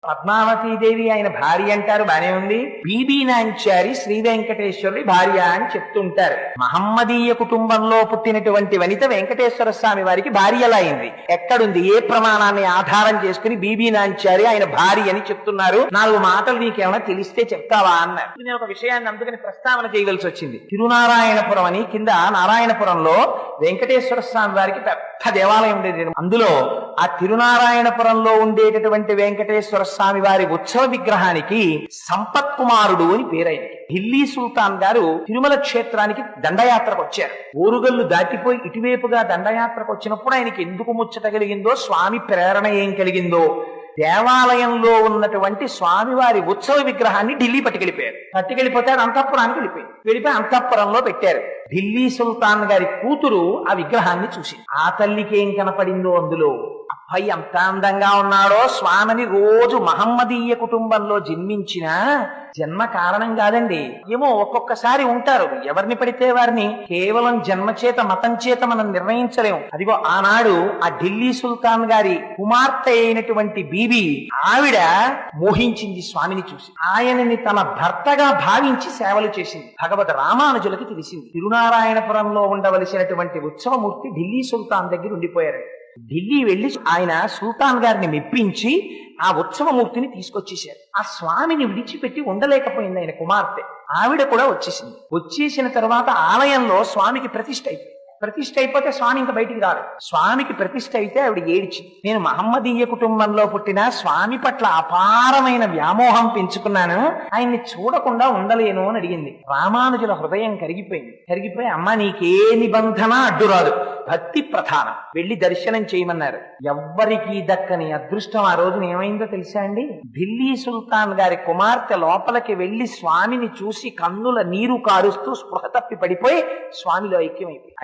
పద్మావతీదేవి ఆయన భార్య అంటారు, బానే ఉంది. బీబీ నాంచారి శ్రీ వెంకటేశ్వరుడి భార్య అని చెప్తుంటారు. మహమ్మదీయ కుటుంబంలో పుట్టినటువంటి వనిత వెంకటేశ్వర స్వామి వారికి భార్య ఎలా అయింది? ఎక్కడుంది? ఏ ప్రమాణాన్ని ఆధారం చేసుకుని బీబీ నాంచారి ఆయన భార్య అని చెప్తున్నారు? 4 మాటలు నీకేమైనా తెలిస్తే చెప్తావా అన్నారు. నేను ఒక విషయాన్ని అందుకని ప్రస్తావన చేయవలసి వచ్చింది. తిరునారాయణపురం అని కింద నారాయణపురంలో వెంకటేశ్వర స్వామి వారికి పెద్ద దేవాలయం ఉండేది. అందులో ఆ తిరునారాయణపురంలో ఉండేటటువంటి వెంకటేశ్వర స్వామి వారి ఉత్సవ విగ్రహానికి సంపత్ కుమారుడు అని పేరైంది. ఢిల్లీ సుల్తాన్ గారు తిరుమల క్షేత్రానికి దండయాత్రకు వచ్చారు. ఓరుగల్లు దాటిపోయి ఇటువైపుగా దండయాత్రకు వచ్చినప్పుడు ఆయనకి ఎందుకు ముచ్చట కలిగిందో, స్వామి ప్రేరణ ఏం కలిగిందో, దేవాలయంలో ఉన్నటువంటి స్వామివారి ఉత్సవ విగ్రహాన్ని ఢిల్లీ పట్టుకెళ్ళిపోతే అది అంతఃపురానికి వెళ్ళిపోయి అంతఃపురంలో పెట్టారు. ఢిల్లీ సుల్తాన్ గారి కూతురు ఆ విగ్రహాన్ని చూసి ఆ తల్లికి ఏం కనపడిందో అందులో, అబ్బాయి ఎంత అందంగా ఉన్నాడో, స్వామిని రోజు మహమ్మదీయ కుటుంబంలో జన్మించిన జన్మ కారణం కాదండి. ఏమో ఒక్కొక్కసారి ఉంటారు, ఎవరిని పడితే వారిని కేవలం జన్మ చేత మతం చేత మనం నిర్ణయించలేము. అదిగో ఆనాడు ఆ ఢిల్లీ సుల్తాన్ గారి కుమార్తె అయినటువంటి బీబీ, ఆవిడ మోహించింది స్వామిని చూసి. ఆయనని తన భర్తగా భావించి సేవలు చేసింది. భగవద్ రామానుజులకి తెలిసింది తిరునారాయణపురంలో ఉండవలసినటువంటి ఉత్సవమూర్తి ఢిల్లీ సుల్తాన్ దగ్గర ఉండిపోయారు. ఢిల్లీ వెళ్లి ఆయన సుల్తాన్ గారిని మెప్పించి ఆ ఉత్సవమూర్తిని తీసుకొచ్చేశారు. ఆ స్వామిని విడిచిపెట్టి ఉండలేకపోయింది ఆయన కుమార్తె. ఆవిడ కూడా వచ్చేసిన తర్వాత ఆలయంలో స్వామికి ప్రతిష్ఠ అయిపోతే స్వామి ఇంకా బయటికి రాడు. స్వామికి ప్రతిష్ఠ అయితే ఆవిడ ఏడ్చింది. నేను మహమ్మదీయ కుటుంబంలో పుట్టిన స్వామి పట్ల అపారమైన వ్యామోహం పెంచుకున్నాను, ఆయన్ని చూడకుండా ఉండలేను అని అడిగింది. రామానుజుల హృదయం కరిగిపోయి అమ్మ నీకే నిబంధన అడ్డురాదు, భక్తి ప్రధానం, వెళ్లి దర్శనం చేయమన్నారు. ఎవ్వరికీ దక్కని అదృష్టం ఆ రోజున ఏమైందో తెలుసా అండి? ఢిల్లీ సుల్తాన్ గారి కుమార్తె లోపలికి వెళ్లి స్వామిని చూసి కన్నుల నీరు కారుస్తూ స్పృహ తప్పి పడిపోయి స్వామిలో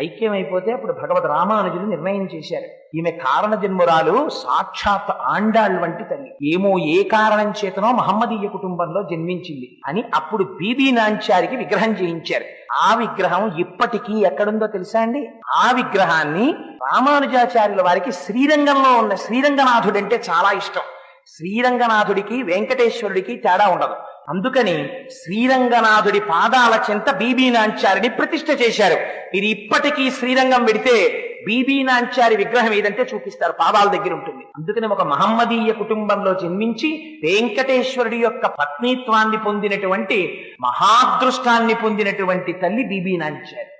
ఐక్యమైపోతే అప్పుడు భగవద్ రామానుజులు నిర్ణయం చేశారు, ఈమె కారణ జన్మురాలు, సాక్షాత్ ఆండాళ్ వంటి తల్లి, ఏమో ఏ కారణం చేతనో మహమ్మదీయ కుటుంబంలో జన్మించింది అని అప్పుడు బీబీ నాంచారికి విగ్రహం చేయించారు. ఆ విగ్రహం ఇప్పటికీ ఎక్కడుందో తెలుసా అండి? ఆ విగ్రహాన్ని రామానుజాచార్యుల వారికి శ్రీరంగంలో ఉన్న శ్రీరంగనాథుడు అంటే చాలా ఇష్టం. శ్రీరంగనాథుడికి వెంకటేశ్వరుడికి తేడా ఉండదు. అందుకని శ్రీరంగనాథుడి పాదాల చెంత బీబీ నాంచారిని ప్రతిష్ఠ చేశారు. ఇది ఇప్పటికీ శ్రీరంగం వెడితే బీబీ నాంచారి విగ్రహం ఏదంటే చూపిస్తారు, పాదాల దగ్గర ఉంటుంది. అందుకని ఒక మహమ్మదీయ కుటుంబంలో జన్మించి వెంకటేశ్వరుడి యొక్క పత్నీత్వాన్ని పొందినటువంటి మహాదృష్టాన్ని పొందినటువంటి తల్లి బీబీ నాంచారి.